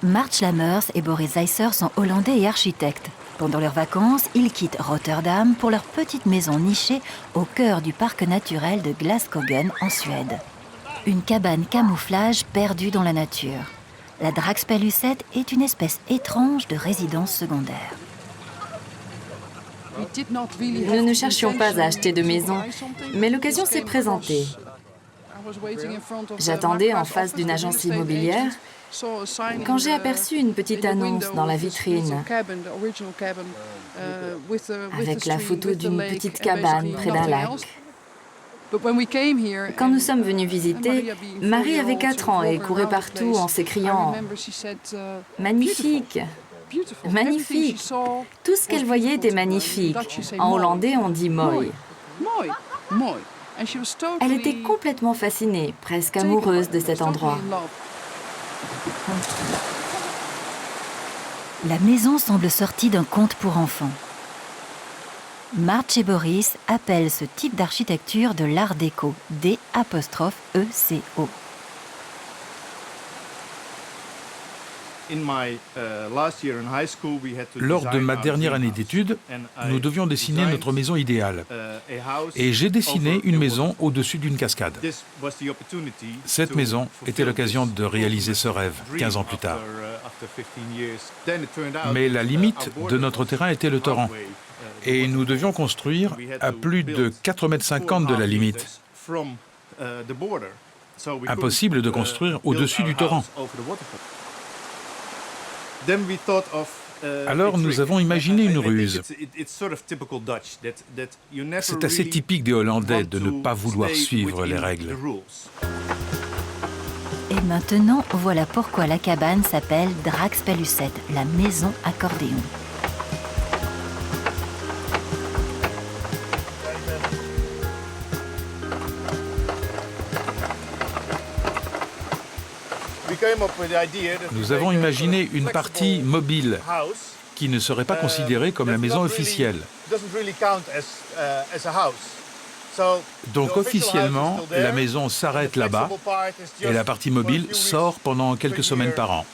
March Lammers et Boris Zeisser sont hollandais et architectes. Pendant leurs vacances, ils quittent Rotterdam pour leur petite maison nichée au cœur du parc naturel de Glasskogen en Suède. Une cabane camouflage perdue dans la nature. La Draxpelusette est une espèce étrange de résidence secondaire. Nous ne cherchions pas à acheter de maison, mais l'occasion s'est présentée. J'attendais en face d'une agence immobilière quand j'ai aperçu une petite annonce dans la vitrine avec la photo d'une petite cabane près d'un lac. Quand nous sommes venus visiter, Marie avait 4 ans et courait partout en s'écriant « Magnifique ! Magnifique !» Tout ce qu'elle voyait était magnifique. En hollandais, on dit « mooi ». Elle était complètement fascinée, presque amoureuse de cet endroit. La maison semble sortie d'un conte pour enfants. March et Boris appellent ce type d'architecture de l'art déco, D'-E-C-O. Lors de ma dernière année d'études, nous devions dessiner notre maison idéale. Et j'ai dessiné une maison au-dessus d'une cascade. Cette maison était l'occasion de réaliser ce rêve 15 ans plus tard. Mais la limite de notre terrain était le torrent. Et nous devions construire à plus de 4,50 m de la limite. Impossible de construire au-dessus du torrent. Alors nous avons imaginé une ruse. C'est assez typique des Hollandais de ne pas vouloir suivre les règles. Et maintenant, voilà pourquoi la cabane s'appelle Draxpelusette, la maison accordéon. Nous avons imaginé une partie mobile qui ne serait pas considérée comme la maison officielle. Donc officiellement, la maison s'arrête là-bas et la partie mobile sort pendant quelques semaines par an.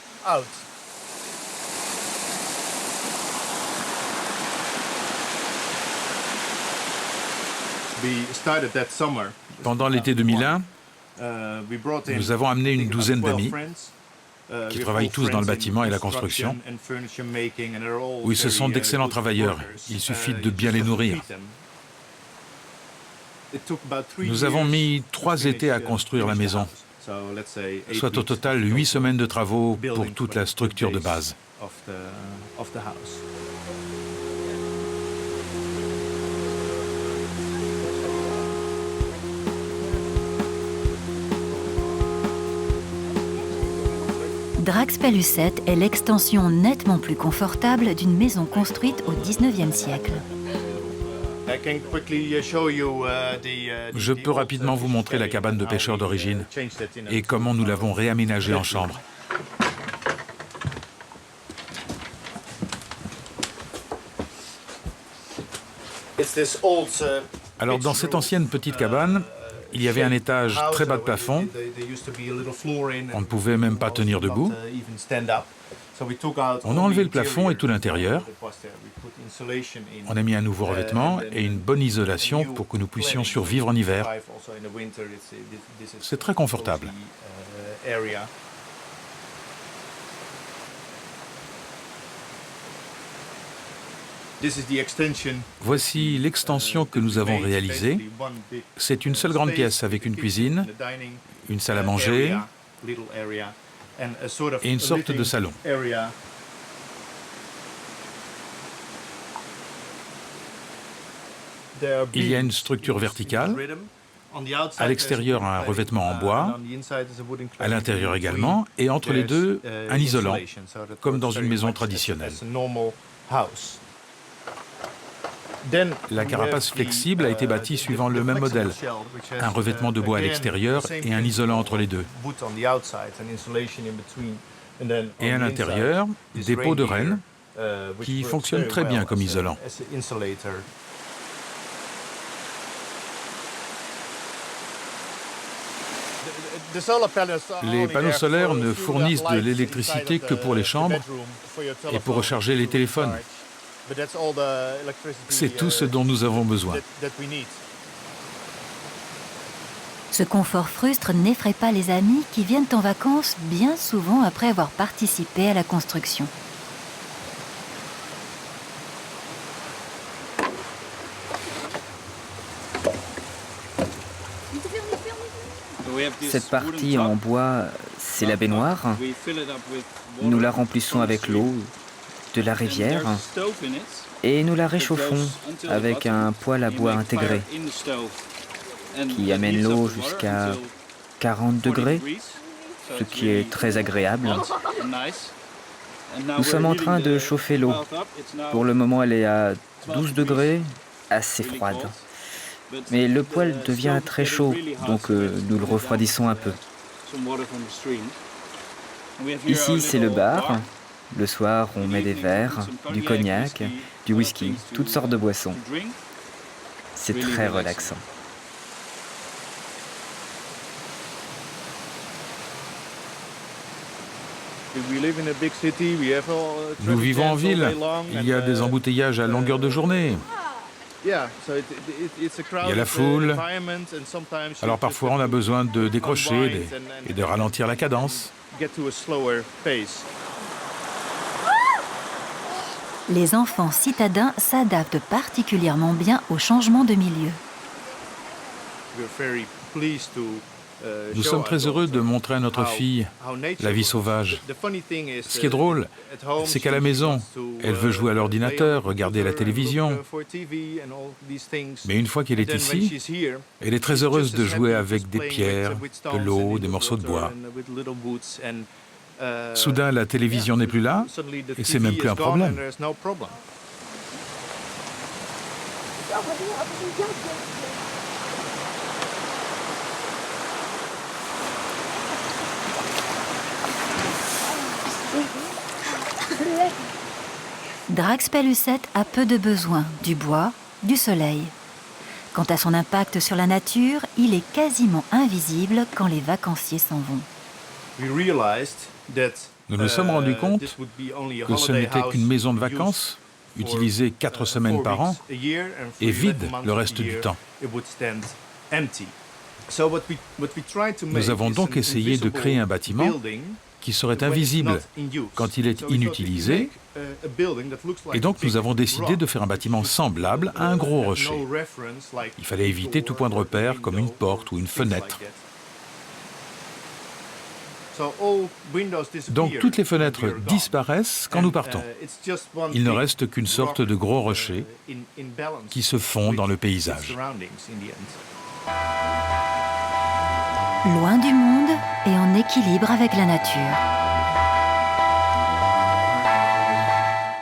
Pendant l'été 2001, nous avons amené une douzaine d'amis qui travaillent tous dans le bâtiment et la construction. Oui, ce sont d'excellents travailleurs. Il suffit de bien les nourrir. Nous avons mis 3 étés à construire la maison, soit au total 8 semaines de travaux pour toute la structure de base. Draxpelusette est l'extension nettement plus confortable d'une maison construite au XIXe siècle. Je peux rapidement vous montrer la cabane de pêcheurs d'origine et comment nous l'avons réaménagée en chambre. Alors dans cette ancienne petite cabane, il y avait un étage très bas de plafond. On ne pouvait même pas tenir debout. On a enlevé le plafond et tout l'intérieur. On a mis un nouveau revêtement et une bonne isolation pour que nous puissions survivre en hiver. C'est très confortable. Voici l'extension que nous avons réalisée. C'est une seule grande pièce avec une cuisine, une salle à manger et une sorte de salon. Il y a une structure verticale. À l'extérieur, un revêtement en bois, à l'intérieur également, et entre les deux, un isolant, comme dans une maison traditionnelle. La carapace flexible a été bâtie suivant le même modèle, un revêtement de bois à l'extérieur et un isolant entre les deux. Et à l'intérieur, des pots de renne qui fonctionnent très bien comme isolant. Les panneaux solaires ne fournissent de l'électricité que pour les chambres et pour recharger les téléphones. C'est tout ce dont nous avons besoin. Ce confort frustre n'effraie pas les amis qui viennent en vacances bien souvent après avoir participé à la construction. Cette partie en bois, c'est la baignoire. Nous la remplissons avec l'eau de la rivière et nous la réchauffons avec un poêle à bois intégré qui amène l'eau jusqu'à 40 degrés, ce qui est très agréable. Nous sommes en train de chauffer l'eau. Pour le moment, elle est à 12 degrés, assez froide. Mais le poêle devient très chaud, donc nous le refroidissons un peu. Ici, c'est le bar. Le soir, on met des verres, du cognac, du whisky, toutes sortes de boissons. C'est très relaxant. Nous vivons en ville. Il y a des embouteillages à longueur de journée. Il y a la foule. Alors parfois, on a besoin de décrocher et de ralentir la cadence. Les enfants citadins s'adaptent particulièrement bien au changement de milieu. Nous sommes très heureux de montrer à notre fille la vie sauvage. Ce qui est drôle, c'est qu'à la maison, elle veut jouer à l'ordinateur, regarder la télévision. Mais une fois qu'elle est ici, elle est très heureuse de jouer avec des pierres, de l'eau, des morceaux de bois. Soudain, la télévision n'est plus là, et c'est même plus un problème. Drax Pellucette a peu de besoin du bois, du soleil. Quant à son impact sur la nature, il est quasiment invisible quand les vacanciers s'en vont. Nous nous sommes rendus compte que ce n'était qu'une maison de vacances, utilisée 4 semaines par an, et vide le reste du temps. Nous avons donc essayé de créer un bâtiment qui serait invisible quand il est inutilisé, et donc nous avons décidé de faire un bâtiment semblable à un gros rocher. Il fallait éviter tout point de repère comme une porte ou une fenêtre. Donc toutes les fenêtres disparaissent quand nous partons. Il ne reste qu'une sorte de gros rocher qui se fond dans le paysage. Loin du monde et en équilibre avec la nature.